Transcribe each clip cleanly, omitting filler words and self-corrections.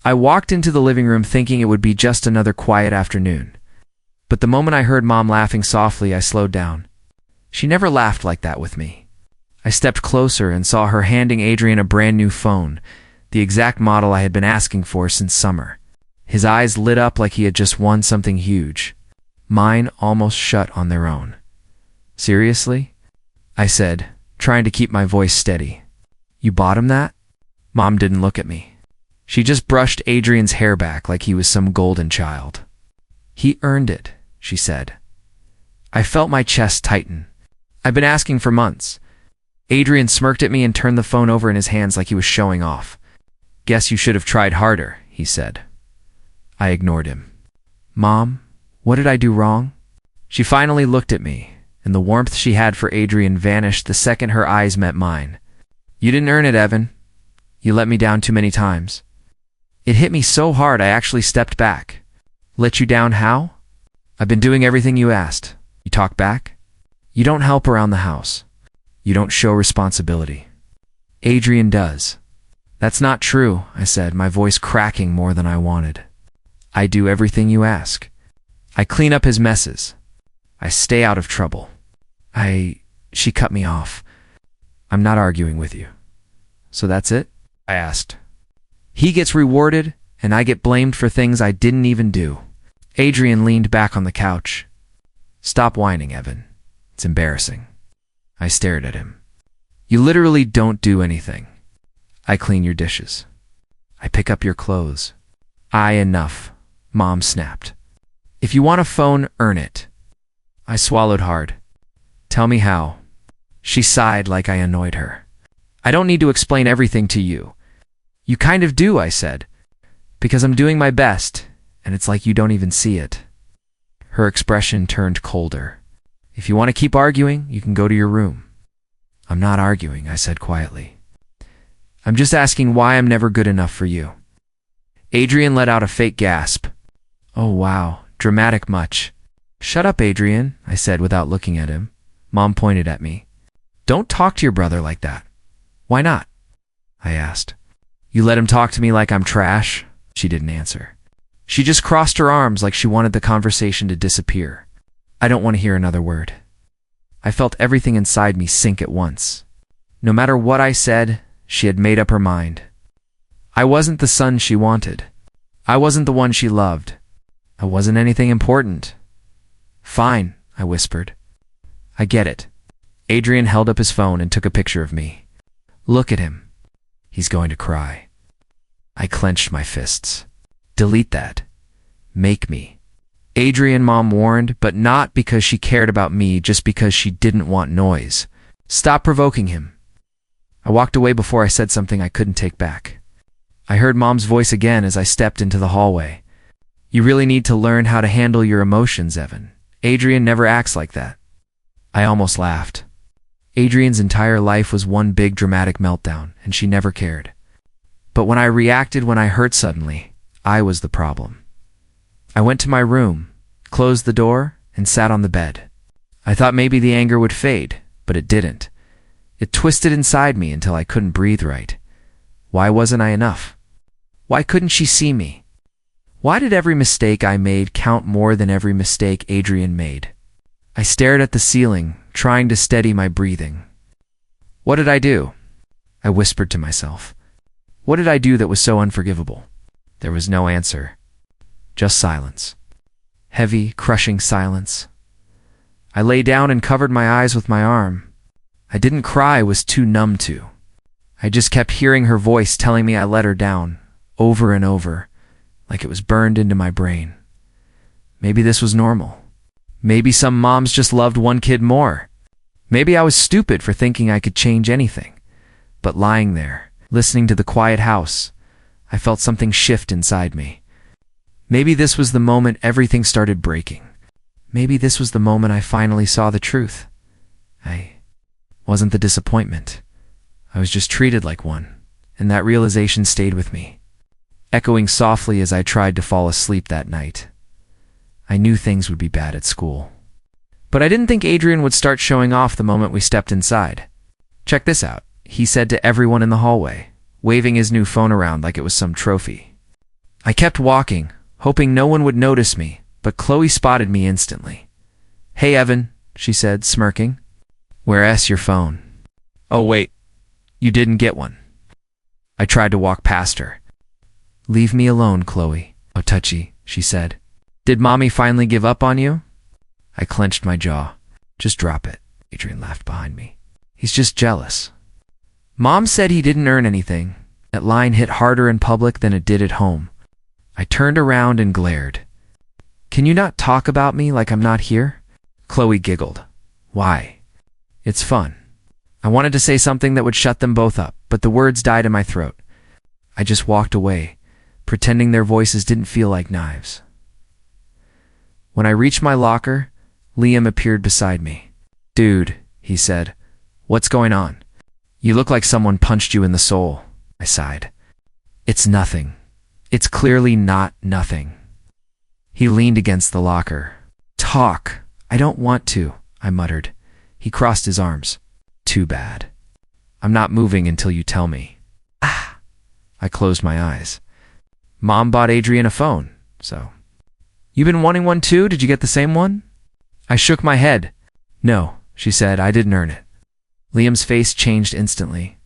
I walked into the living room thinking it would be just another quiet afternoon. But the moment I heard Mom laughing softly, I slowed down. She never laughed like that with me. I stepped closer and saw her handing Adrian a brand new phone, the exact model I had been asking for since summer. His eyes lit up like he had just won something huge. Mine almost shut on their own. "Seriously?" I said, trying to keep my voice steady. "You bought him that?" Mom didn't look at me. She just brushed Adrian's hair back like he was some golden child. "He earned it," she said. I felt my chest tighten. I'd been asking for months. Adrian smirked at me and turned the phone over in his hands like he was showing off. "Guess you should have tried harder," he said. I ignored him. "Mom, what did I do wrong?" She finally looked at me, and the warmth she had for Adrian vanished the second her eyes met mine. "You didn't earn it, Evan. You let me down too many times." It hit me so hard I actually stepped back. "Let you down how?" "I've been doing everything you asked. You talk back? You don't help around the house. You don't show responsibility. Adrian does." "That's not true," I said, my voice cracking more than I wanted. "I do everything you ask. I clean up his messes. I stay out of trouble. She cut me off. "I'm not arguing with you." "So that's it?" I asked. "He gets rewarded, and I get blamed for things I didn't even do." Adrian leaned back on the couch. "Stop whining, Evan. It's embarrassing." I stared at him. "You literally don't do anything. I clean your dishes. I pick up your clothes." Enough," Mom snapped. "If you want a phone, earn it." I swallowed hard. "Tell me how." She sighed like I annoyed her. "I don't need to explain everything to you." "You kind of do," I said, "because I'm doing my best, and it's like you don't even see it." Her expression turned colder. "If you want to keep arguing, you can go to your room." "I'm not arguing," I said quietly. "I'm just asking why I'm never good enough for you." Adrian let out a fake gasp. "Oh wow, dramatic much." "Shut up, Adrian," I said without looking at him. Mom pointed at me. "Don't talk to your brother like that." "Why not?" I asked. "You let him talk to me like I'm trash?" She didn't answer. She just crossed her arms like she wanted the conversation to disappear. I don't want to hear another word. I felt everything inside me sink at once. No matter what I said, she had made up her mind. I wasn't the son she wanted. I wasn't the one she loved. I wasn't anything important. "Fine," I whispered. "I get it." Adrian held up his phone and took a picture of me. "Look at him. He's going to cry." I clenched my fists. "Delete that. Make me." Adrian, Mom warned, but not because she cared about me, just because she didn't want noise. "Stop provoking him." I walked away before I said something I couldn't take back. I heard Mom's voice again as I stepped into the hallway. "You really need to learn how to handle your emotions, Evan. Adrian never acts like that." I almost laughed. Adrian's entire life was one big dramatic meltdown, and she never cared. But when I reacted when I hurt suddenly, I was the problem. I went to my room, closed the door, and sat on the bed. I thought maybe the anger would fade, but it didn't. It twisted inside me until I couldn't breathe right. Why wasn't I enough? Why couldn't she see me? Why did every mistake I made count more than every mistake Adrian made? I stared at the ceiling, trying to steady my breathing. What did I do? I whispered to myself. What did I do that was so unforgivable? There was no answer. Just silence. Heavy, crushing silence. I lay down and covered my eyes with my arm. I didn't cry, I was too numb to. I just kept hearing her voice telling me I let her down, over and over, like it was burned into my brain. Maybe this was normal. Maybe some moms just loved one kid more. Maybe I was stupid for thinking I could change anything. But lying there, listening to the quiet house, I felt something shift inside me. Maybe this was the moment everything started breaking. Maybe this was the moment I finally saw the truth. I wasn't the disappointment. I was just treated like one, and that realization stayed with me, echoing softly as I tried to fall asleep that night. I knew things would be bad at school. But I didn't think Adrian would start showing off the moment we stepped inside. "Check this out," he said to everyone in the hallway, waving his new phone around like it was some trophy. I kept walking, hoping no one would notice me, but Chloe spotted me instantly. "Hey, Evan," she said, smirking. "Where's your phone?" "Oh, wait. You didn't get one." I tried to walk past her. "Leave me alone, Chloe." "Oh, touchy," she said. "Did Mommy finally give up on you?" I clenched my jaw. "Just drop it," Adrian laughed behind me. "He's just jealous." Mom said he didn't earn anything. That line hit harder in public than it did at home. I turned around and glared. "Can you not talk about me like I'm not here?" Chloe giggled. "Why? It's fun." I wanted to say something that would shut them both up, but the words died in my throat. I just walked away, pretending their voices didn't feel like knives. When I reached my locker, Liam appeared beside me. "Dude," he said, "what's going on? You look like someone punched you in the soul." I sighed. "It's nothing. It's clearly not nothing." He leaned against the locker. "Talk. I don't want to," I muttered. He crossed his arms. "Too bad. I'm not moving until you tell me." Ah! I closed my eyes. Mom bought Adrian a phone, so. "You been wanting one too? Did you get the same one?" I shook my head. "No," she said, "I didn't earn it." Liam's face changed instantly.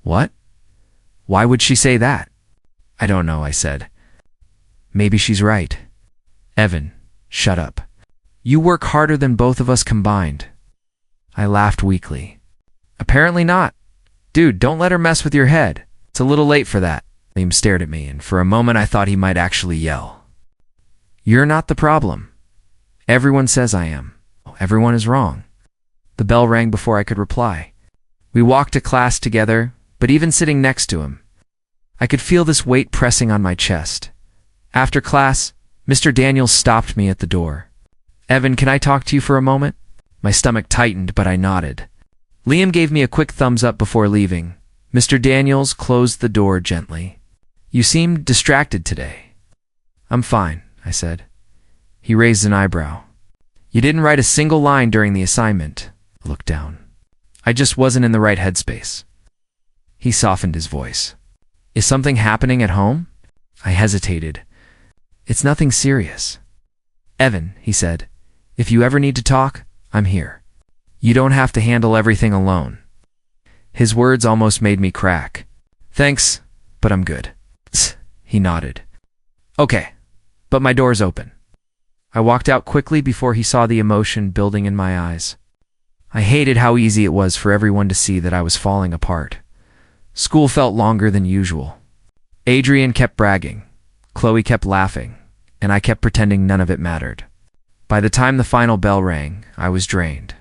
"What? Why would she say that?" "I don't know," I said. "Maybe she's right." "Evan, shut up. You work harder than both of us combined." I laughed weakly. "Apparently not. Dude, don't let her mess with your head. It's a little late for that." Liam stared at me, and for a moment I thought he might actually yell. "You're not the problem. Everyone says I am. Everyone is wrong." The bell rang before I could reply. We walked to class together, but even sitting next to him, I could feel this weight pressing on my chest. After class, Mr. Daniels stopped me at the door. "Evan, can I talk to you for a moment?" My stomach tightened, but I nodded. Liam gave me a quick thumbs up before leaving. Mr. Daniels closed the door gently. "You seemed distracted today." "I'm fine," I said. He raised an eyebrow. "You didn't write a single line during the assignment." I looked down. "I just wasn't in the right headspace." He softened his voice. "Is something happening at home?" I hesitated. "It's nothing serious." "Evan," he said, "if you ever need to talk, I'm here. You don't have to handle everything alone." His words almost made me crack. "Thanks, but I'm good." He nodded. "Okay, but my door's open." I walked out quickly before he saw the emotion building in my eyes. I hated how easy it was for everyone to see that I was falling apart. School felt longer than usual. Adrian kept bragging, Chloe kept laughing, and I kept pretending none of it mattered. By the time the final bell rang, I was drained.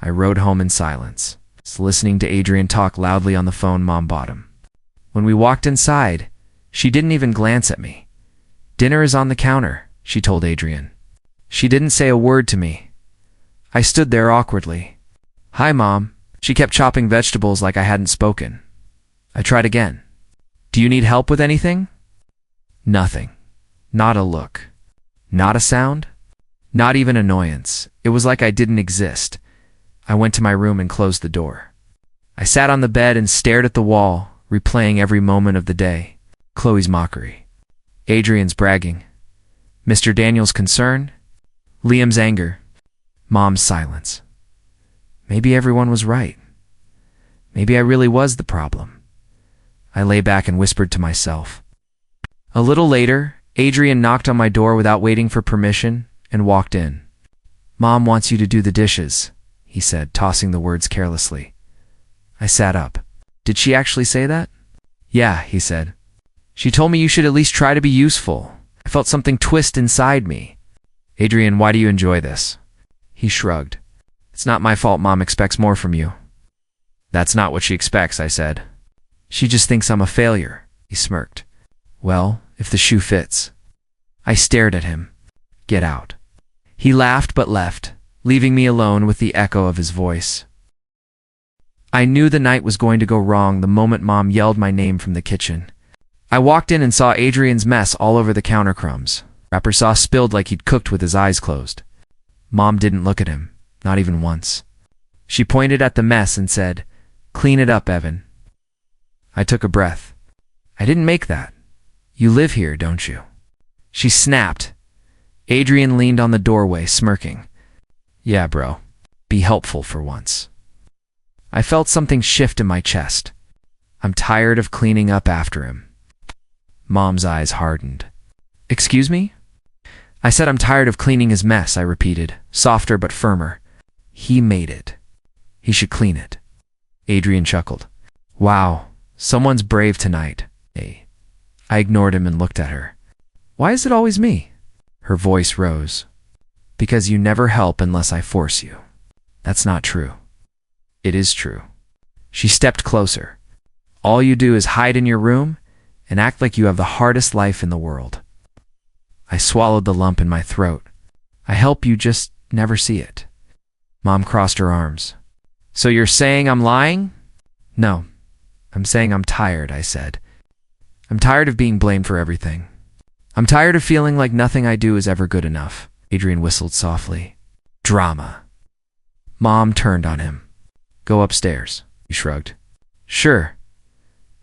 I rode home in silence, listening to Adrian talk loudly on the phone Mom bought him. When we walked inside, she didn't even glance at me. "Dinner is on the counter," she told Adrian. She didn't say a word to me. I stood there awkwardly. "Hi, Mom." She kept chopping vegetables like I hadn't spoken. I tried again. "Do you need help with anything?" Nothing. Not a look. Not a sound. Not even annoyance. It was like I didn't exist. I went to my room and closed the door. I sat on the bed and stared at the wall, replaying every moment of the day. Chloe's mockery. Adrian's bragging. Mr. Daniels' concern. Liam's anger. Mom's silence. Maybe everyone was right. Maybe I really was the problem. I lay back and whispered to myself. A little later, Adrian knocked on my door without waiting for permission and walked in. "Mom wants you to do the dishes," he said, tossing the words carelessly. I sat up. "Did she actually say that?" "Yeah," he said. "She told me you should at least try to be useful." I felt something twist inside me. "Adrian, why do you enjoy this?" He shrugged. "It's not my fault Mom expects more from you." "That's not what she expects," I said. "She just thinks I'm a failure," he smirked. "Well, if the shoe fits." I stared at him. "Get out." He laughed but left, leaving me alone with the echo of his voice. I knew the night was going to go wrong the moment Mom yelled my name from the kitchen. I walked in and saw Adrian's mess all over the counter, crumbs. Wrapper sauce spilled like he'd cooked with his eyes closed. Mom didn't look at him, not even once. She pointed at the mess and said, "Clean it up, Evan." I took a breath. "I didn't make that. You live here, don't you? She snapped. Adrian leaned on the doorway, smirking. Yeah, bro. Be helpful for once. I felt something shift in my chest. I'm tired of cleaning up after him. Mom's eyes hardened. Excuse me? I said I'm tired of cleaning his mess, I repeated, softer but firmer. He made it. He should clean it. Adrian chuckled. Wow, someone's brave tonight. Hey. I ignored him and looked at her. Why is it always me? Her voice rose. Because you never help unless I force you. That's not true. It is true. She stepped closer. All you do is hide in your room and act like you have the hardest life in the world. I swallowed the lump in my throat. I help you, just never see it. Mom crossed her arms. So you're saying I'm lying? No. I'm saying I'm tired, I said. I'm tired of being blamed for everything. I'm tired of feeling like nothing I do is ever good enough. Adrian whistled softly. Drama. Mom turned on him. Go upstairs, he shrugged. Sure,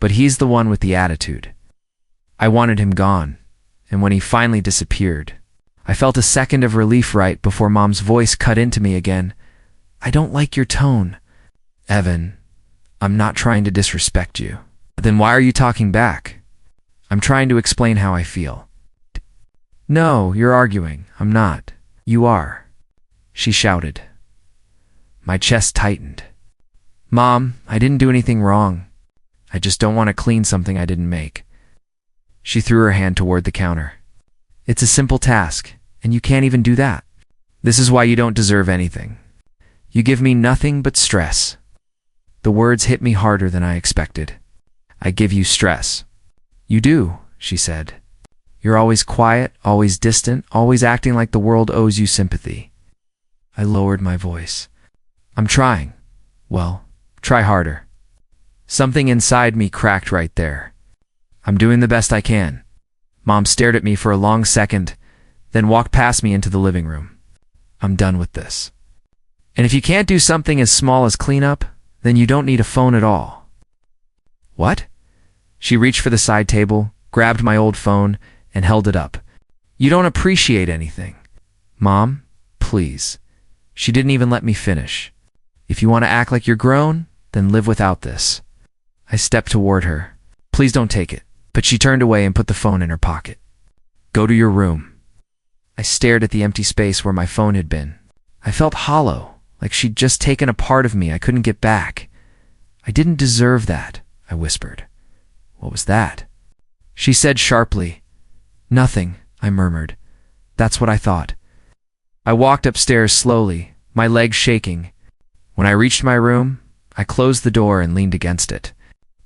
but he's the one with the attitude. I wanted him gone, and when he finally disappeared, I felt a second of relief right before Mom's voice cut into me again. I don't like your tone. Evan, I'm not trying to disrespect you. Then why are you talking back? I'm trying to explain how I feel. No, you're arguing. I'm not. You are. She shouted. My chest tightened. Mom, I didn't do anything wrong. I just don't want to clean something I didn't make. She threw her hand toward the counter. It's a simple task, and you can't even do that. This is why you don't deserve anything. You give me nothing but stress. The words hit me harder than I expected. I give you stress. You do, she said. You're always quiet, always distant, always acting like the world owes you sympathy. I lowered my voice. I'm trying. Well, try harder. Something inside me cracked right there. I'm doing the best I can. Mom stared at me for a long second, then walked past me into the living room. I'm done with this. And if you can't do something as small as cleanup, then you don't need a phone at all. What? She reached for the side table, grabbed my old phone, and held it up. You don't appreciate anything. Mom, please. She didn't even let me finish. If you want to act like you're grown, then live without this. I stepped toward her. Please don't take it. But she turned away and put the phone in her pocket. Go to your room. I stared at the empty space where my phone had been. I felt hollow, like she'd just taken a part of me I couldn't get back. I didn't deserve that, I whispered. What was that? She said sharply. Nothing, I murmured. That's what I thought. I walked upstairs slowly, my legs shaking. When I reached my room, I closed the door and leaned against it.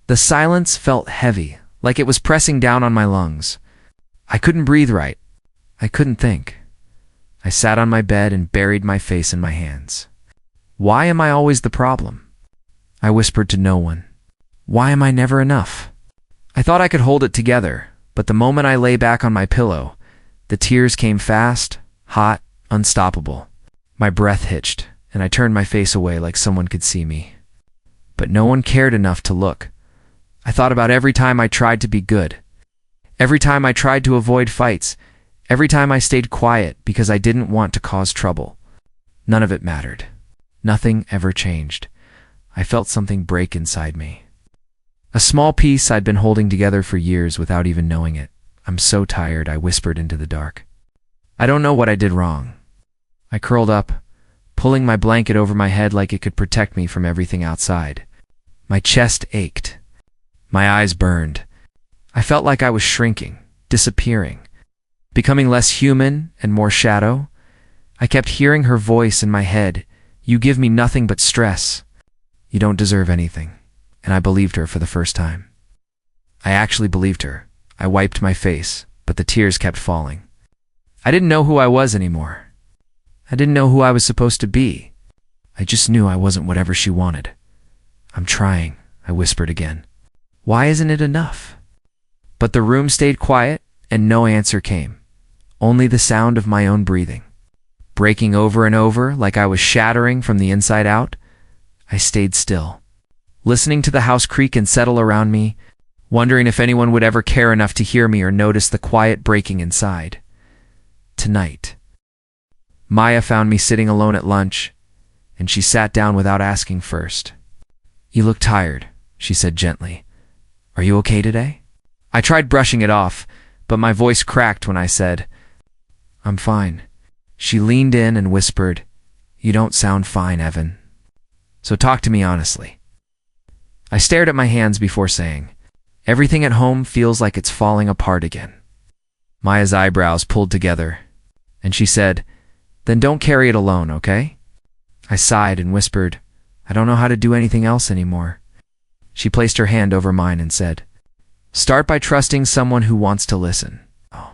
The silence felt heavy, like it was pressing down on my lungs. I couldn't breathe right. I couldn't think. I sat on my bed and buried my face in my hands. Why am I always the problem? I whispered to no one. Why am I never enough? I thought I could hold it together, but the moment I lay back on my pillow, the tears came fast, hot, unstoppable. My breath hitched, and I turned my face away like someone could see me. But no one cared enough to look. I thought about every time I tried to be good. Every time I tried to avoid fights. Every time I stayed quiet because I didn't want to cause trouble. None of it mattered. Nothing ever changed. I felt something break inside me. A small piece I'd been holding together for years without even knowing it. I'm so tired, I whispered into the dark. I don't know what I did wrong. I curled up, pulling my blanket over my head like it could protect me from everything outside. My chest ached. My eyes burned. I felt like I was shrinking, disappearing, becoming less human and more shadow. I kept hearing her voice in my head. You give me nothing but stress. You don't deserve anything. And I believed her for the first time. I actually believed her. I wiped my face, but the tears kept falling. I didn't know who I was anymore. I didn't know who I was supposed to be. I just knew I wasn't whatever she wanted. I'm trying, I whispered again. Why isn't it enough? But the room stayed quiet, and no answer came. Only the sound of my own breathing. Breaking over and over like I was shattering from the inside out. I stayed still, listening to the house creak and settle around me, wondering if anyone would ever care enough to hear me or notice the quiet breaking inside. Tonight. Maya found me sitting alone at lunch, and she sat down without asking first. "You look tired," she said gently. "Are you okay today?" I tried brushing it off, but my voice cracked when I said, "I'm fine." She leaned in and whispered, "You don't sound fine, Evan. So talk to me honestly." I stared at my hands before saying, "Everything at home feels like it's falling apart again." Maya's eyebrows pulled together, and she said, "Then don't carry it alone, okay?" I sighed and whispered, "I don't know how to do anything else anymore." She placed her hand over mine and said, "Start by trusting someone who wants to listen." Oh.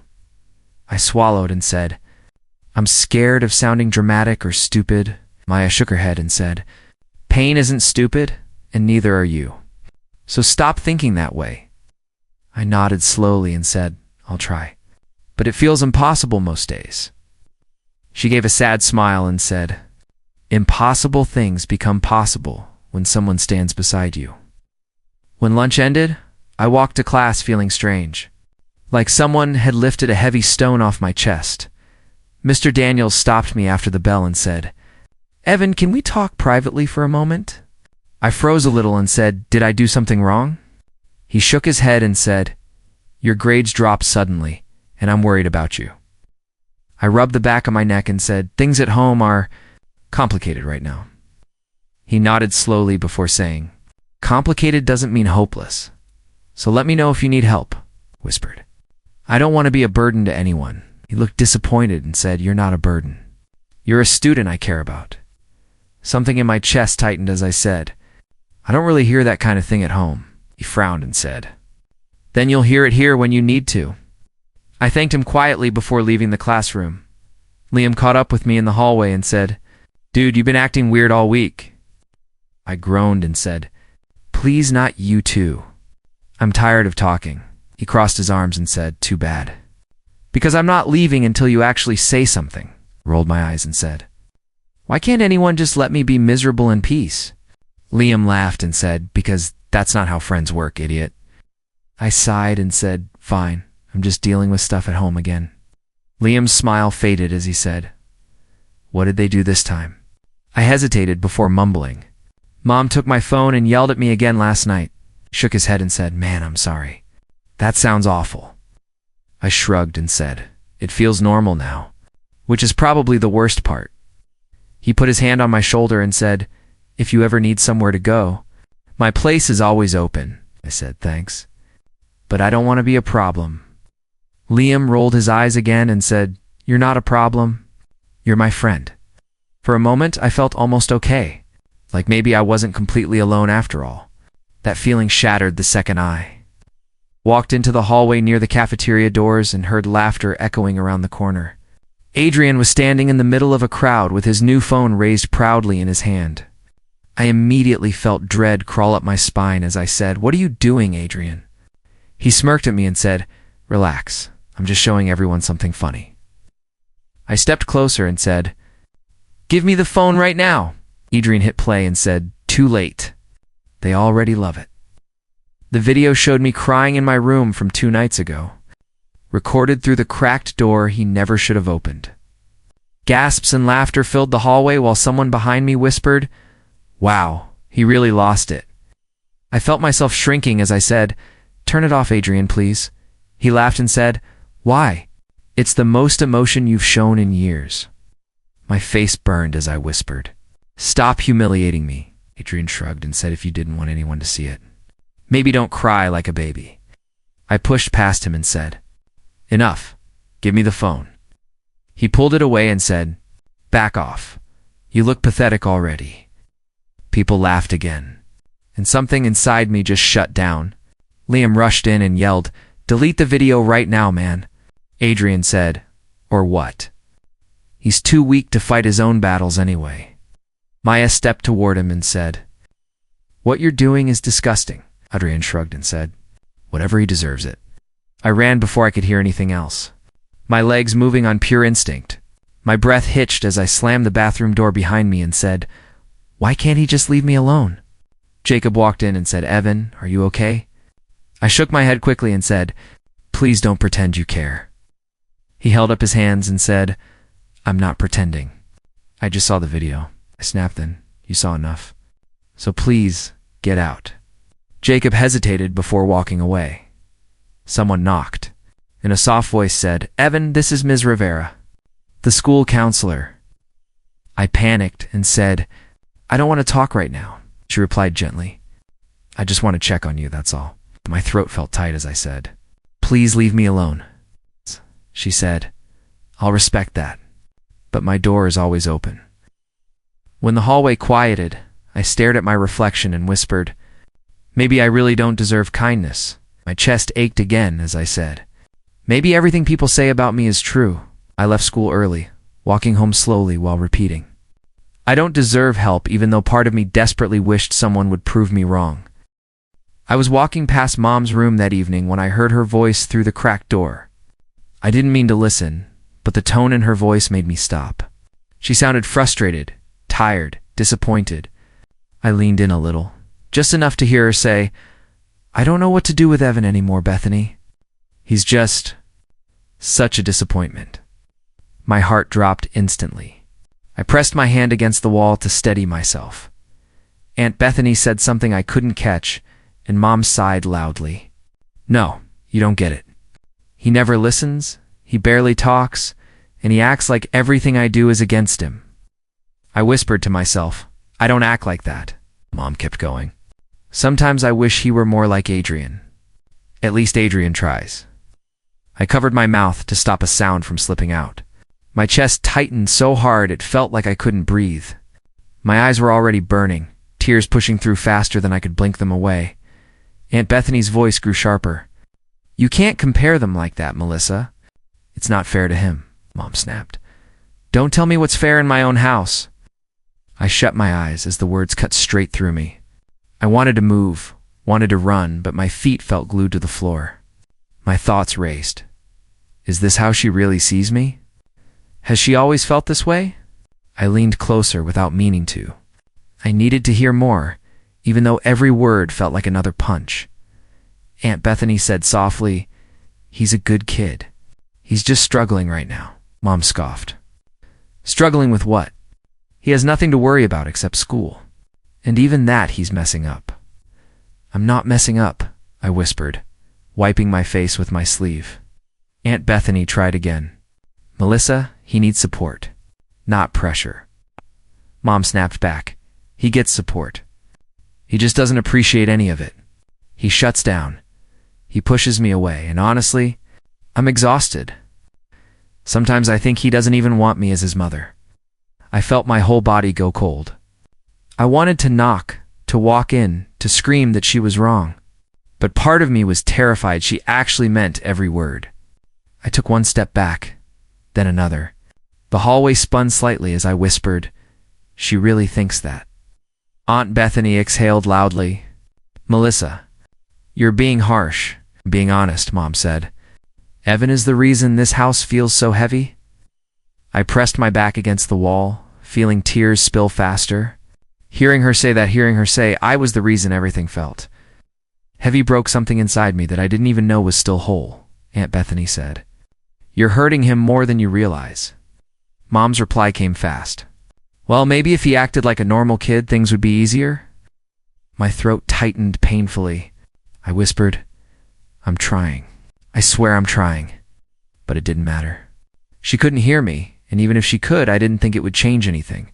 I swallowed and said, "I'm scared of sounding dramatic or stupid." Maya shook her head and said, "Pain isn't stupid, and neither are you. So stop thinking that way." I nodded slowly and said, "I'll try. But it feels impossible most days." She gave a sad smile and said, "Impossible things become possible when someone stands beside you." When lunch ended, I walked to class feeling strange, like someone had lifted a heavy stone off my chest. Mr. Daniels stopped me after the bell and said, "Evan, can we talk privately for a moment?" I froze a little and said, "Did I do something wrong?" He shook his head and said, "Your grades dropped suddenly, and I'm worried about you." I rubbed the back of my neck and said, "Things at home are complicated right now." He nodded slowly before saying, "Complicated doesn't mean hopeless. So let me know if you need help," whispered. "I don't want to be a burden to anyone." He looked disappointed and said, "You're not a burden. You're a student I care about." Something in my chest tightened as I said, "I don't really hear that kind of thing at home." He frowned and said, "Then you'll hear it here when you need to." I thanked him quietly before leaving the classroom. Liam caught up with me in the hallway and said, "Dude, you've been acting weird all week." I groaned and said, "Please not you too. I'm tired of talking." He crossed his arms and said, "Too bad. Because I'm not leaving until you actually say something." Rolled my eyes and said, "Why can't anyone just let me be miserable in peace?" Liam laughed and said, "Because that's not how friends work, idiot." I sighed and said, "Fine, I'm just dealing with stuff at home again." Liam's smile faded as he said, "What did they do this time?" I hesitated before mumbling, "Mom took my phone and yelled at me again last night." He shook his head and said, "Man, I'm sorry. That sounds awful." I shrugged and said, "It feels normal now," which is probably the worst part. He put his hand on my shoulder and said, "If you ever need somewhere to go, my place is always open." I said, "Thanks. But I don't want to be a problem." Liam rolled his eyes again and said, "You're not a problem. You're my friend." For a moment, I felt almost okay, like maybe I wasn't completely alone after all. That feeling shattered the second I walked into the hallway near the cafeteria doors and heard laughter echoing around the corner. Adrian was standing in the middle of a crowd with his new phone raised proudly in his hand. I immediately felt dread crawl up my spine as I said, "What are you doing, Adrian?" He smirked at me and said, "Relax, I'm just showing everyone something funny." I stepped closer and said, "Give me the phone right now." Adrian hit play and said, "Too late. They already love it." The video showed me crying in my room from 2 nights ago, recorded through the cracked door he never should have opened. Gasps and laughter filled the hallway while someone behind me whispered, "Wow, he really lost it." I felt myself shrinking as I said, "Turn it off, Adrian, please." He laughed and said, "Why? It's the most emotion you've shown in years." My face burned as I whispered, "Stop humiliating me." Adrian shrugged and said, "If you didn't want anyone to see it, maybe don't cry like a baby." I pushed past him and said, "Enough. Give me the phone." He pulled it away and said, "Back off. You look pathetic already." People laughed again, and something inside me just shut down. Liam rushed in and yelled, "Delete the video right now, man." Adrian said, "Or what? He's too weak to fight his own battles anyway." Maya stepped toward him and said, "What you're doing is disgusting." Adrian shrugged and said, "Whatever, he deserves it." I ran before I could hear anything else, my legs moving on pure instinct. My breath hitched as I slammed the bathroom door behind me and said, "Why can't he just leave me alone?" Jacob walked in and said, "Evan, are you okay?" I shook my head quickly and said, "Please don't pretend you care." He held up his hands and said, "I'm not pretending. I just saw the video." I snapped then. "You saw enough. So please, get out." Jacob hesitated before walking away. Someone knocked, and a soft voice said, "Evan, this is Ms. Rivera, the school counselor." I panicked and said, "I don't want to talk right now." She replied gently, "I just want to check on you, that's all." My throat felt tight as I said, "Please leave me alone." She said, "I'll respect that, but my door is always open." When the hallway quieted, I stared at my reflection and whispered, "Maybe I really don't deserve kindness." My chest ached again as I said, "Maybe everything people say about me is true." I left school early, walking home slowly while repeating, "I don't deserve help," even though part of me desperately wished someone would prove me wrong. I was walking past Mom's room that evening when I heard her voice through the cracked door. I didn't mean to listen, but the tone in her voice made me stop. She sounded frustrated, tired, disappointed. I leaned in a little, just enough to hear her say, "I don't know what to do with Evan anymore, Bethany. He's just such a disappointment." My heart dropped instantly. I pressed my hand against the wall to steady myself. Aunt Bethany said something I couldn't catch, and Mom sighed loudly. "No, you don't get it. He never listens, he barely talks, and he acts like everything I do is against him." I whispered to myself, "I don't act like that." Mom kept going. "Sometimes I wish he were more like Adrian. At least Adrian tries." I covered my mouth to stop a sound from slipping out. My chest tightened so hard it felt like I couldn't breathe. My eyes were already burning, tears pushing through faster than I could blink them away. Aunt Bethany's voice grew sharper. "You can't compare them like that, Melissa. It's not fair to him," Mom snapped. "Don't tell me what's fair in my own house." I shut my eyes as the words cut straight through me. I wanted to move, wanted to run, but my feet felt glued to the floor. My thoughts raced. Is this how she really sees me? Has she always felt this way? I leaned closer without meaning to. I needed to hear more, even though every word felt like another punch. Aunt Bethany said softly, "He's a good kid. He's just struggling right now." Mom scoffed. "Struggling with what? He has nothing to worry about except school. And even that he's messing up." "I'm not messing up," I whispered, wiping my face with my sleeve. Aunt Bethany tried again. "Melissa, he needs support, not pressure." Mom snapped back. "He gets support. He just doesn't appreciate any of it. He shuts down. He pushes me away, and honestly, I'm exhausted. Sometimes I think he doesn't even want me as his mother." I felt my whole body go cold. I wanted to knock, to walk in, to scream that she was wrong. But part of me was terrified she actually meant every word. I took one step back, then another. The hallway spun slightly as I whispered, "She really thinks that." Aunt Bethany exhaled loudly. "Melissa, you're being harsh." "Being honest," Mom said. "Evan is the reason this house feels so heavy." I pressed my back against the wall, feeling tears spill faster. Hearing her say I was the reason everything felt heavy broke something inside me that I didn't even know was still whole. Aunt Bethany said, "You're hurting him more than you realize." Mom's reply came fast. "Well, maybe if he acted like a normal kid, things would be easier." My throat tightened painfully. I whispered, "I'm trying. I swear I'm trying." But it didn't matter. She couldn't hear me, and even if she could, I didn't think it would change anything.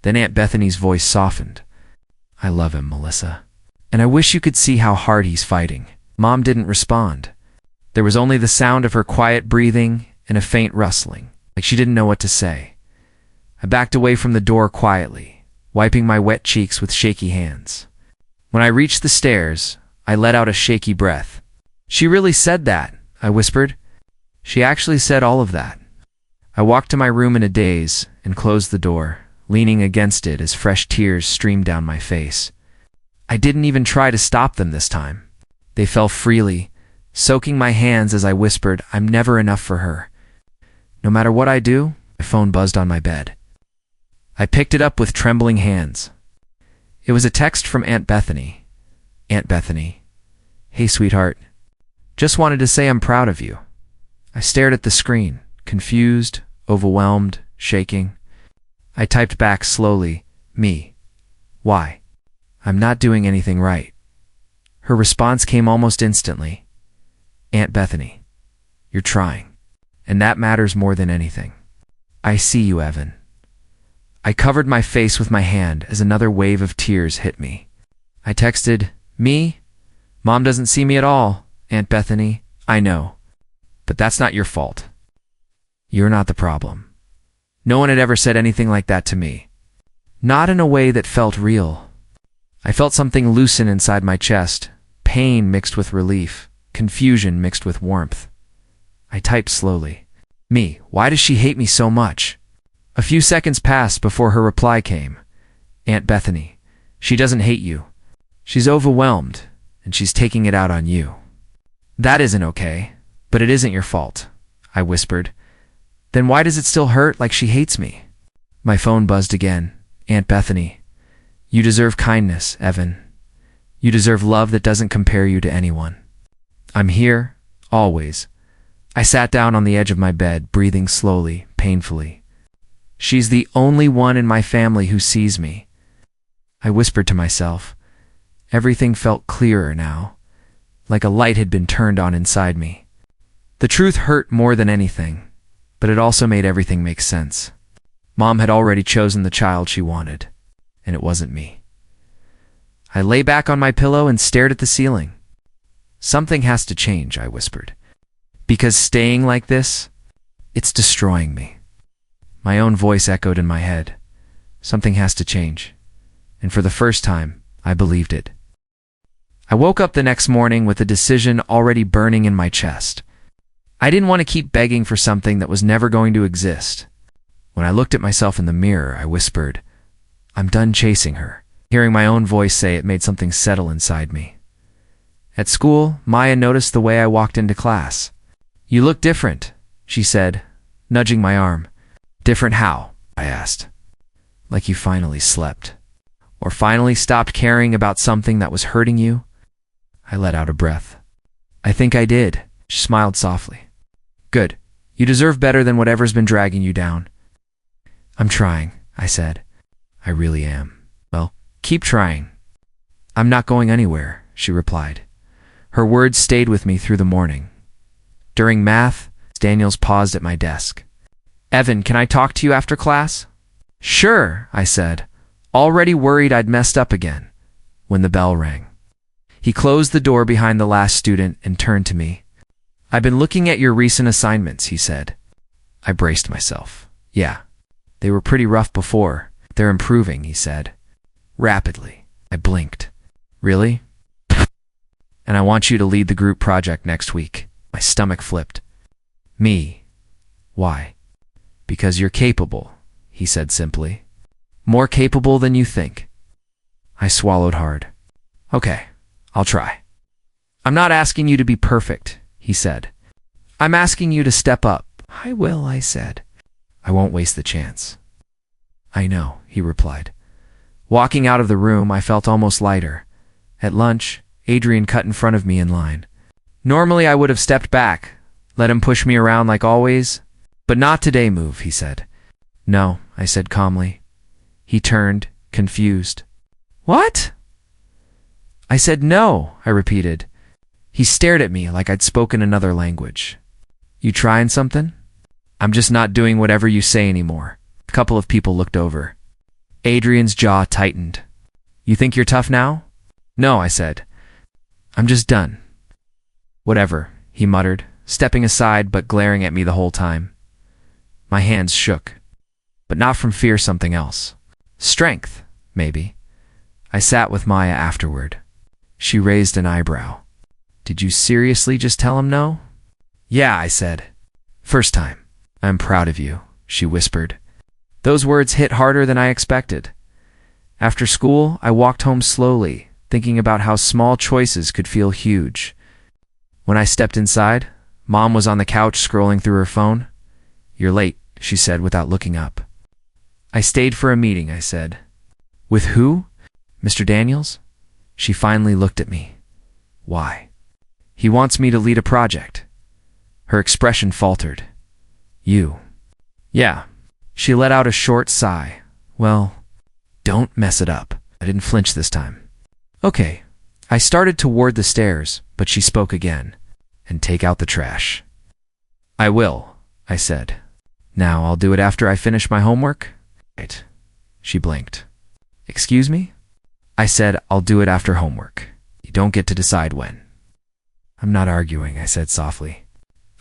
Then Aunt Bethany's voice softened. "I love him, Melissa. And I wish you could see how hard he's fighting." Mom didn't respond. There was only the sound of her quiet breathing and a faint rustling, like she didn't know what to say. I backed away from the door quietly, wiping my wet cheeks with shaky hands. When I reached the stairs, I let out a shaky breath. "She really said that," I whispered. "She actually said all of that." I walked to my room in a daze and closed the door, leaning against it as fresh tears streamed down my face. I didn't even try to stop them this time. They fell freely, soaking my hands as I whispered, "I'm never enough for her. No matter what I do." My phone buzzed on my bed. I picked it up with trembling hands. It was a text from Aunt Bethany. "Aunt Bethany, "Hey, sweetheart. Just wanted to say I'm proud of you." I stared at the screen, confused, overwhelmed, shaking. I typed back slowly, "Me. Why? I'm not doing anything right." Her response came almost instantly. "Aunt Bethany, you're trying, and that matters more than anything." "I see you, Evan." I covered my face with my hand as another wave of tears hit me. I texted, "Me? Mom doesn't see me at all, Aunt Bethany. I know. But that's not your fault. You're not the problem." No one had ever said anything like that to me. Not in a way that felt real. I felt something loosen inside my chest, pain mixed with relief, confusion mixed with warmth. I typed slowly, "Me, why does she hate me so much?" A few seconds passed before her reply came. "Aunt Bethany, she doesn't hate you. She's overwhelmed, and she's taking it out on you." "That isn't okay, but it isn't your fault," I whispered. "Then why does it still hurt like she hates me?" My phone buzzed again. "Aunt Bethany, you deserve kindness, Evan. You deserve love that doesn't compare you to anyone. I'm here, always." I sat down on the edge of my bed, breathing slowly, painfully. "She's the only one in my family who sees me," I whispered to myself. Everything felt clearer now, like a light had been turned on inside me. The truth hurt more than anything, but it also made everything make sense. Mom had already chosen the child she wanted, and it wasn't me. I lay back on my pillow and stared at the ceiling. "Something has to change," I whispered. "Because staying like this, it's destroying me." My own voice echoed in my head. Something has to change. And for the first time, I believed it. I woke up the next morning with a decision already burning in my chest. I didn't want to keep begging for something that was never going to exist. When I looked at myself in the mirror, I whispered, "I'm done chasing her." Hearing my own voice say it made something settle inside me. At school, Maya noticed the way I walked into class. "You look different," she said, nudging my arm. "Different how?" I asked. "Like you finally slept. Or finally stopped caring about something that was hurting you." I let out a breath. "I think I did." She smiled softly. "Good. You deserve better than whatever's been dragging you down." "I'm trying," I said. "I really am." "Well, keep trying." "I'm not going anywhere," she replied. Her words stayed with me through the morning. During math, Daniels paused at my desk. "Evan, can I talk to you after class?" "Sure," I said, already worried I'd messed up again, when the bell rang. He closed the door behind the last student and turned to me. "I've been looking at your recent assignments," he said. I braced myself. "Yeah, they were pretty rough before. They're improving," he said. Rapidly. I blinked. "Really?" "And I want you to lead the group project next week." My stomach flipped. "Me? Why?" "Because you're capable," he said simply. "More capable than you think." I swallowed hard. "Okay, I'll try." "I'm not asking you to be perfect," he said. "I'm asking you to step up." "I will," I said. "I won't waste the chance." "I know," he replied. Walking out of the room, I felt almost lighter. At lunch, Adrian cut in front of me in line. Normally, I would have stepped back, let him push me around like always. "But not today, Move," he said. "No," I said calmly. He turned, confused. "What?" I said no, I repeated. He stared at me like I'd spoken another language. "You trying something?" "I'm just not doing whatever you say anymore." A couple of people looked over. Adrian's jaw tightened. "You think you're tough now?" "No," I said. "I'm just done." "Whatever," he muttered, stepping aside but glaring at me the whole time. My hands shook, but not from fear, something else. Strength, maybe. I sat with Maya afterward. She raised an eyebrow. "Did you seriously just tell him no?" "Yeah," I said. "First time." "I'm proud of you," she whispered. Those words hit harder than I expected. After school, I walked home slowly, thinking about how small choices could feel huge. When I stepped inside, Mom was on the couch scrolling through her phone. "You're late," she said without looking up. "I stayed for a meeting," I said. "With who? Mr. Daniels?" She finally looked at me. "Why?" He wants me to lead a project. Her expression faltered. You. Yeah. She let out a short sigh. Well, don't mess it up. I didn't flinch this time. Okay. I started toward the stairs, but she spoke again. And take out the trash. I will, I said. Now I'll do it after I finish my homework? Right. She blinked. Excuse me? I said I'll do it after homework. You don't get to decide when. I'm not arguing, I said softly.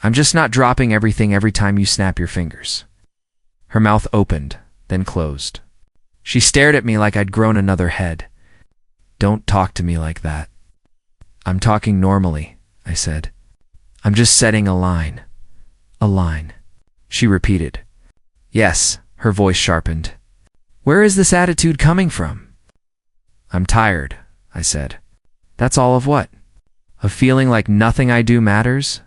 I'm just not dropping everything every time you snap your fingers. Her mouth opened, then closed. She stared at me like I'd grown another head. Don't talk to me like that. I'm talking normally, I said. I'm just setting a line. A line. She repeated. Yes, her voice sharpened. Where is this attitude coming from? I'm tired, I said. That's all of what? Of feeling like nothing I do matters?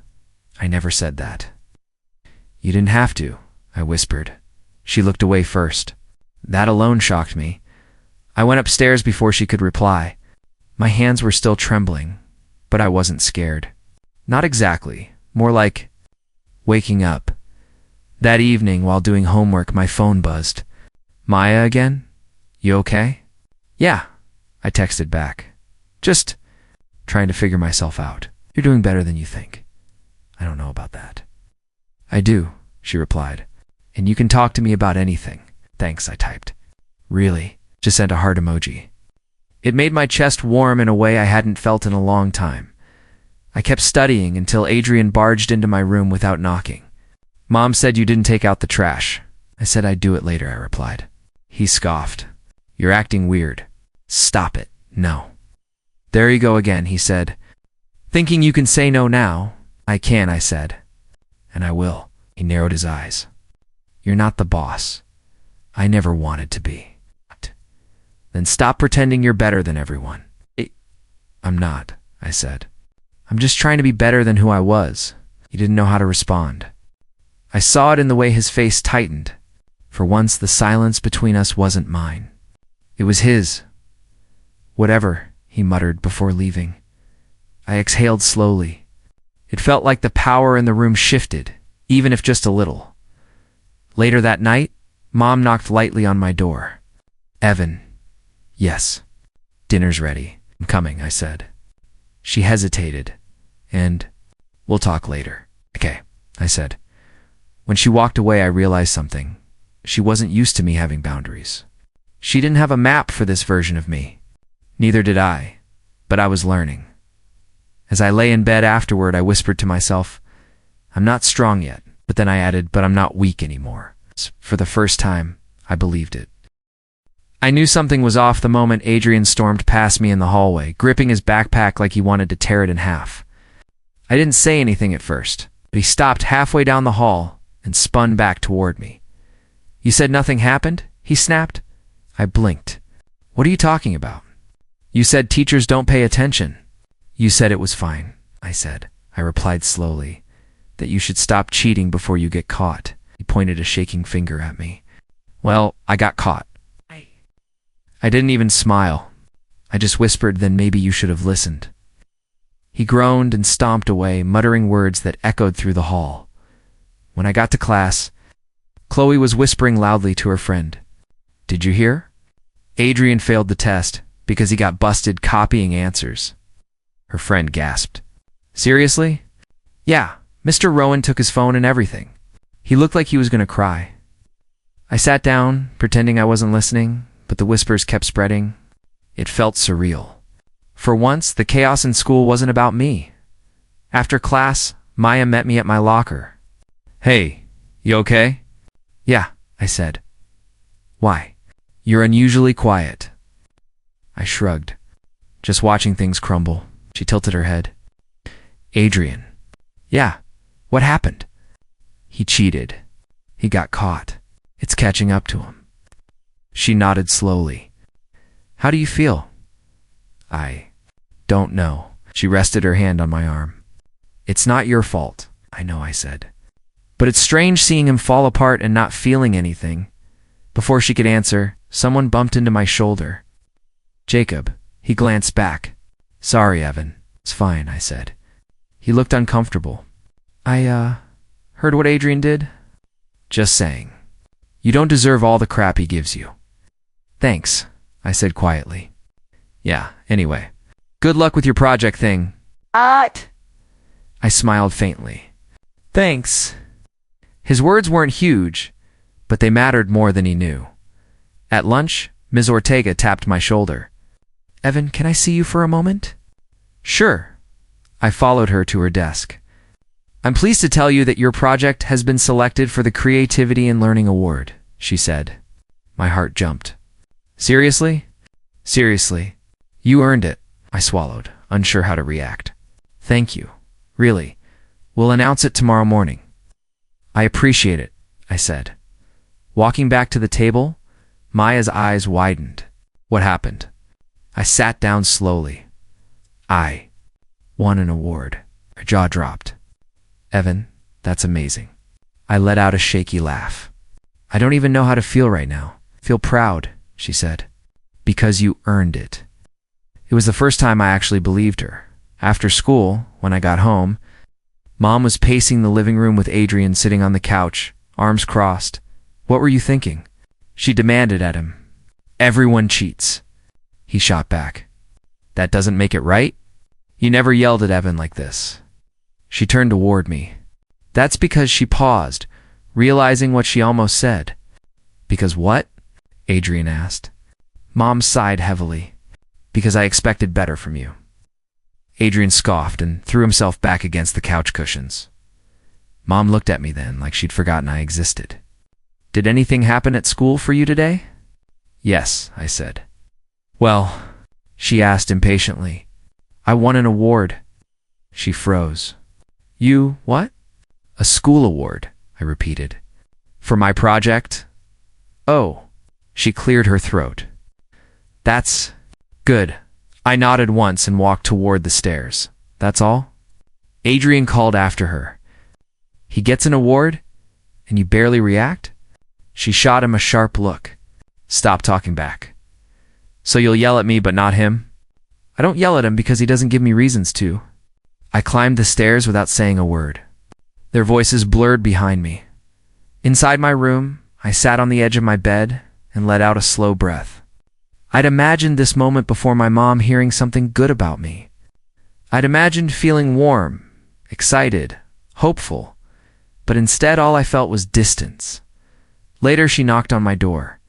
I never said that. You didn't have to, I whispered. She looked away first. That alone shocked me. I went upstairs before she could reply. My hands were still trembling, but I wasn't scared. Not exactly. More like waking up. That evening, while doing homework, my phone buzzed. Maya again? You okay? Yeah, I texted back. Just trying to figure myself out. You're doing better than you think. I don't know about that. I do, she replied. And you can talk to me about anything. Thanks, I typed. Really? Just sent a heart emoji. It made my chest warm in a way I hadn't felt in a long time. I kept studying until Adrian barged into my room without knocking. Mom said you didn't take out the trash. I said I'd do it later, I replied. He scoffed. You're acting weird. Stop it. No. There you go again, he said. Thinking you can say no now? I can, I said. And I will. He narrowed his eyes. You're not the boss. I never wanted to be. Then stop pretending you're better than everyone. I'm not, I said. I'm just trying to be better than who I was. He didn't know how to respond. I saw it in the way his face tightened. For once, the silence between us wasn't mine. It was his. Whatever, he muttered before leaving. I exhaled slowly. It felt like the power in the room shifted, even if just a little. Later that night, Mom knocked lightly on my door. Evan. Yes. Dinner's ready. I'm coming, I said. She hesitated, and we'll talk later. Okay, I said. When she walked away, I realized something. She wasn't used to me having boundaries. She didn't have a map for this version of me. Neither did I, but I was learning. As I lay in bed afterward, I whispered to myself, I'm not strong yet, but then I added, but I'm not weak anymore. For the first time, I believed it. I knew something was off the moment Adrian stormed past me in the hallway, gripping his backpack like he wanted to tear it in half. I didn't say anything at first, but he stopped halfway down the hall and spun back toward me. You said nothing happened? He snapped. I blinked. What are you talking about? You said teachers don't pay attention. You said it was fine, I said. I replied slowly, that you should stop cheating before you get caught. He pointed a shaking finger at me. Well, I got caught. I didn't even smile. I just whispered, then maybe you should have listened. He groaned and stomped away, muttering words that echoed through the hall. When I got to class, Chloe was whispering loudly to her friend. Did you hear? Adrian failed the test because he got busted copying answers. Her friend gasped. Seriously? Yeah, Mr. Rowan took his phone and everything. He looked like he was going to cry. I sat down, pretending I wasn't listening, but the whispers kept spreading. It felt surreal. For once, the chaos in school wasn't about me. After class, Maya met me at my locker. Hey, you okay? Yeah, I said. Why? You're unusually quiet. I shrugged, just watching things crumble. She tilted her head. Adrian. Yeah, what happened? He cheated. He got caught. It's catching up to him. She nodded slowly. How do you feel? I don't know. She rested her hand on my arm. It's not your fault. I know, I said. But it's strange seeing him fall apart and not feeling anything. Before she could answer, someone bumped into my shoulder. Jacob. He glanced back. Sorry, Evan. It's fine, I said. He looked uncomfortable. I heard what Adrian did? Just saying. You don't deserve all the crap he gives you. Thanks, I said quietly. Yeah, anyway. Good luck with your project thing. I smiled faintly. Thanks. His words weren't huge, but they mattered more than he knew. At lunch, Ms. Ortega tapped my shoulder. Evan, can I see you for a moment? Sure. I followed her to her desk. I'm pleased to tell you that your project has been selected for the Creativity and Learning Award, she said. My heart jumped. Seriously? Seriously. You earned it, I swallowed, unsure how to react. Thank you. Really. We'll announce it tomorrow morning. I appreciate it, I said. Walking back to the table, Maya's eyes widened. What happened? I sat down slowly. I won an award. Her jaw dropped. Evan, that's amazing. I let out a shaky laugh. I don't even know how to feel right now. Feel proud, she said. Because you earned it. It was the first time I actually believed her. After school, when I got home, Mom was pacing the living room with Adrian sitting on the couch, arms crossed. What were you thinking? She demanded at him. Everyone cheats. He shot back. That doesn't make it right? You never yelled at Evan like this. She turned toward me. That's because she paused, realizing what she almost said. Because what? Adrian asked. Mom sighed heavily. Because I expected better from you. Adrian scoffed and threw himself back against the couch cushions. Mom looked at me then like she'd forgotten I existed. Did anything happen at school for you today? Yes, I said. Well, she asked impatiently. I won an award. She froze. You, what? A school award, I repeated. For my project? Oh, she cleared her throat. That's good. I nodded once and walked toward the stairs. That's all? Adrian called after her. He gets an award? And you barely react? She shot him a sharp look. Stop talking back. So you'll yell at me but not him? I don't yell at him because he doesn't give me reasons to. I climbed the stairs without saying a word. Their voices blurred behind me. Inside my room, I sat on the edge of my bed and let out a slow breath. I'd imagined this moment before my mom hearing something good about me. I'd imagined feeling warm, excited, hopeful, but instead all I felt was distance. Later she knocked on my door.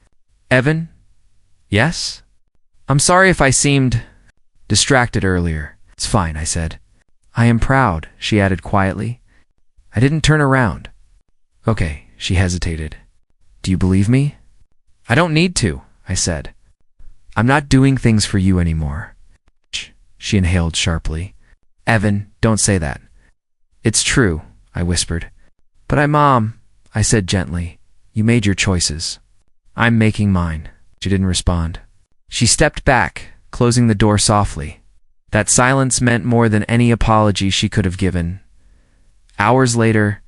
Evan? Yes? I'm sorry if I seemed distracted earlier. It's fine, I said. I am proud, she added quietly. I didn't turn around. Okay, she hesitated. Do you believe me? I don't need to, I said. I'm not doing things for you anymore. Shh, she inhaled sharply. Evan, don't say that. It's true, I whispered. But Mom, I said gently. You made your choices. I'm making mine. She didn't respond. She stepped back, closing the door softly. That silence meant more than any apology she could have given. Hours later,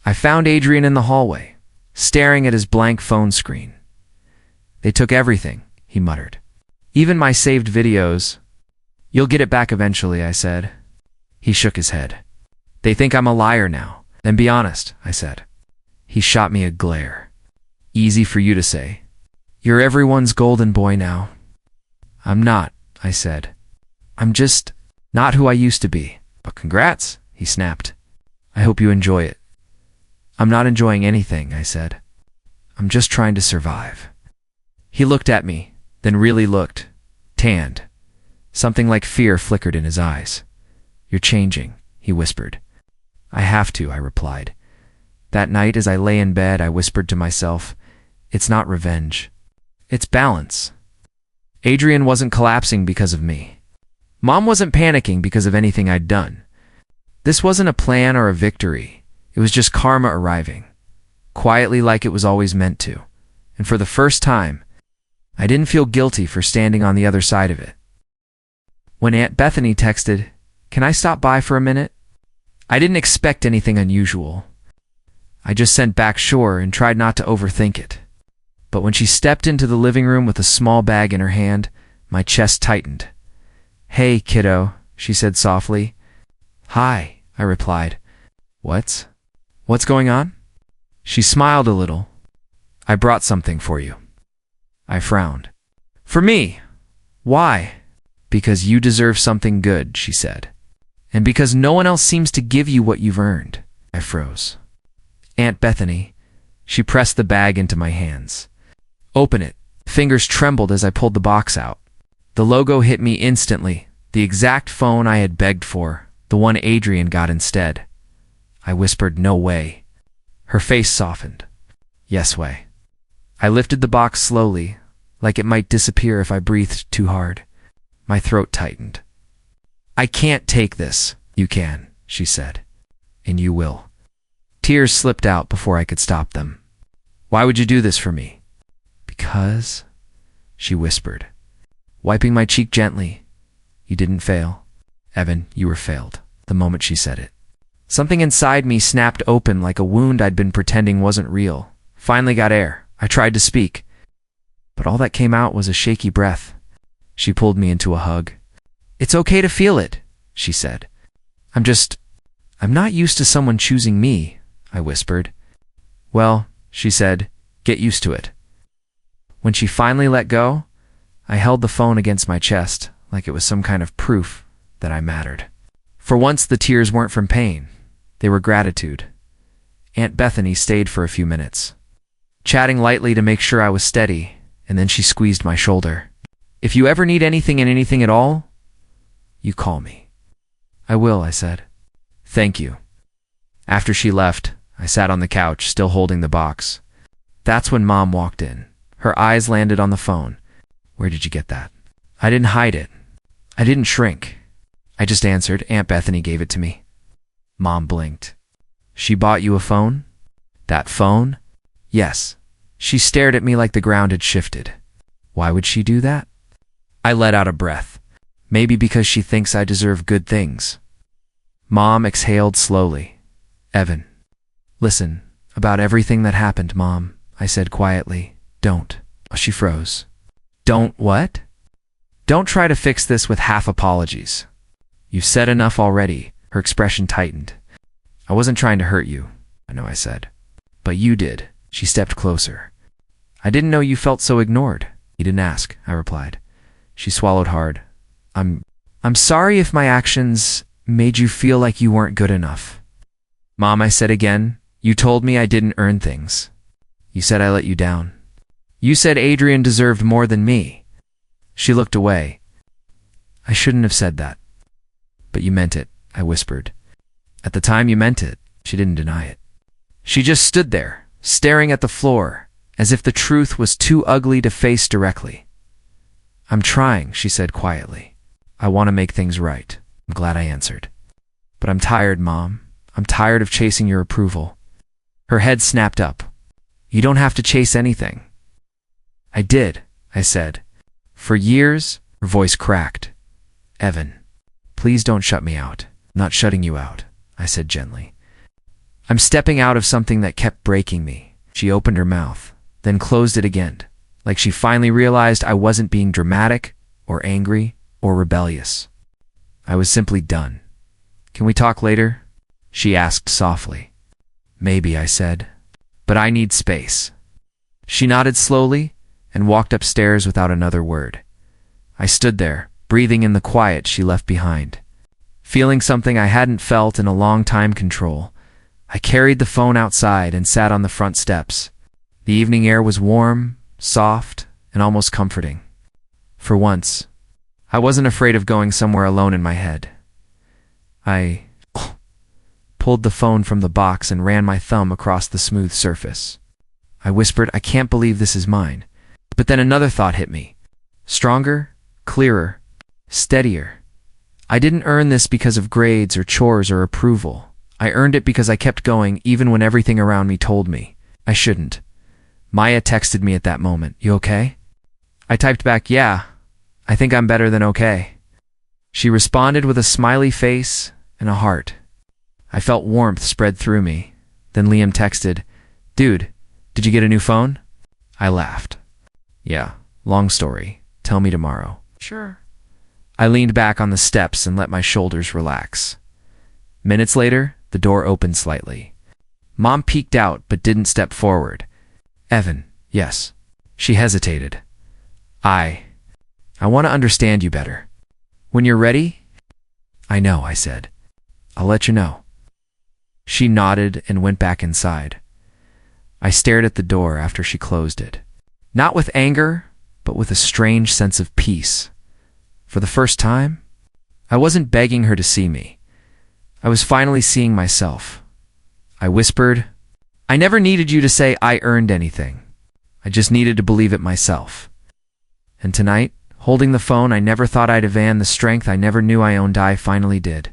I found Adrian in the hallway, staring at his blank phone screen. They took everything, he muttered. Even my saved videos. You'll get it back eventually, I said. He shook his head. They think I'm a liar now. Then be honest, I said. He shot me a glare. Easy for you to say. You're everyone's golden boy now. I'm not, I said. I'm just not who I used to be. But congrats, he snapped. I hope you enjoy it. I'm not enjoying anything, I said. I'm just trying to survive. He looked at me, then really looked, tanned. Something like fear flickered in his eyes. You're changing, he whispered. I have to, I replied. That night as I lay in bed, I whispered to myself, it's not revenge. It's balance. Adrian wasn't collapsing because of me. Mom wasn't panicking because of anything I'd done. This wasn't a plan or a victory. It was just karma arriving, quietly like it was always meant to. And for the first time, I didn't feel guilty for standing on the other side of it. When Aunt Bethany texted, "Can I stop by for a minute?" I didn't expect anything unusual. I just sent back sure and tried not to overthink it. But when she stepped into the living room with a small bag in her hand, my chest tightened. "Hey, kiddo," she said softly. "Hi," I replied. What's going on? She smiled a little. I brought something for you. I frowned. For me? Why? Because you deserve something good, she said. And because no one else seems to give you what you've earned. I froze. Aunt Bethany. She pressed the bag into my hands. Open it. Fingers trembled as I pulled the box out. The logo hit me instantly. The exact phone I had begged for. The one Adrian got instead. I whispered, no way. Her face softened. Yes way. I lifted the box slowly, like it might disappear if I breathed too hard. My throat tightened. I can't take this. You can, she said. And you will. Tears slipped out before I could stop them. Why would you do this for me? Because, she whispered, wiping my cheek gently. You didn't fail. Evan, you were failed, the moment she said it. Something inside me snapped open like a wound I'd been pretending wasn't real. Finally got air. I tried to speak, but all that came out was a shaky breath. She pulled me into a hug. It's okay to feel it, she said. I'm not used to someone choosing me, I whispered. Well, she said, get used to it. When she finally let go, I held the phone against my chest like it was some kind of proof that I mattered. For once, the tears weren't from pain. They were gratitude. Aunt Bethany stayed for a few minutes, chatting lightly to make sure I was steady, and then she squeezed my shoulder. If you ever need anything and anything at all, you call me. I will, I said. Thank you. After she left, I sat on the couch, still holding the box. That's when Mom walked in. Her eyes landed on the phone. Where did you get that? I didn't hide it. I didn't shrink. I just answered. Aunt Bethany gave it to me. Mom blinked. She bought you a phone? That phone? Yes. She stared at me like the ground had shifted. Why would she do that? I let out a breath. Maybe because she thinks I deserve good things. Mom exhaled slowly. Evan. Listen, about everything that happened, Mom, I said quietly. Don't. She froze. Don't what? Don't try to fix this with half apologies. You've said enough already. Her expression tightened. I wasn't trying to hurt you, I know I said. But you did. She stepped closer. I didn't know you felt so ignored. You didn't ask, I replied. She swallowed hard. I'm sorry if my actions made you feel like you weren't good enough. Mom, I said again, you told me I didn't earn things. You said I let you down. You said Adrian deserved more than me. She looked away. I shouldn't have said that. But you meant it, I whispered. At the time you meant it. She didn't deny it. She just stood there, staring at the floor, as if the truth was too ugly to face directly. I'm trying, she said quietly. I want to make things right. I'm glad I answered. But I'm tired, Mom. I'm tired of chasing your approval. Her head snapped up. You don't have to chase anything. I did, I said. For years, her voice cracked. Evan, please don't shut me out. I'm not shutting you out, I said gently. I'm stepping out of something that kept breaking me. She opened her mouth, then closed it again, like she finally realized I wasn't being dramatic or angry or rebellious. I was simply done. Can we talk later? She asked softly. Maybe, I said, but I need space. She nodded slowly and walked upstairs without another word. I stood there, breathing in the quiet she left behind, feeling something I hadn't felt in a long time. Control. I carried the phone outside and sat on the front steps. The evening air was warm, soft, and almost comforting. For once, I wasn't afraid of going somewhere alone in my head. I pulled the phone from the box and ran my thumb across the smooth surface. I whispered, I can't believe this is mine. But then another thought hit me. Stronger, clearer, steadier. I didn't earn this because of grades or chores or approval. I earned it because I kept going even when everything around me told me I shouldn't. Maya texted me at that moment. You okay? I typed back, yeah, I think I'm better than okay. She responded with a smiley face and a heart. I felt warmth spread through me. Then Liam texted, Dude, did you get a new phone? I laughed. Yeah, long story. Tell me tomorrow. Sure. I leaned back on the steps and let my shoulders relax. Minutes later, the door opened slightly. Mom peeked out but didn't step forward. Evan, yes. She hesitated. I want to understand you better. When you're ready? I know, I said. I'll let you know. She nodded and went back inside. I stared at the door after she closed it. Not with anger, but with a strange sense of peace. For the first time, I wasn't begging her to see me. I was finally seeing myself. I whispered, I never needed you to say I earned anything. I just needed to believe it myself. And tonight, holding the phone I never thought I'd have, the strength I never knew I owned, I finally did.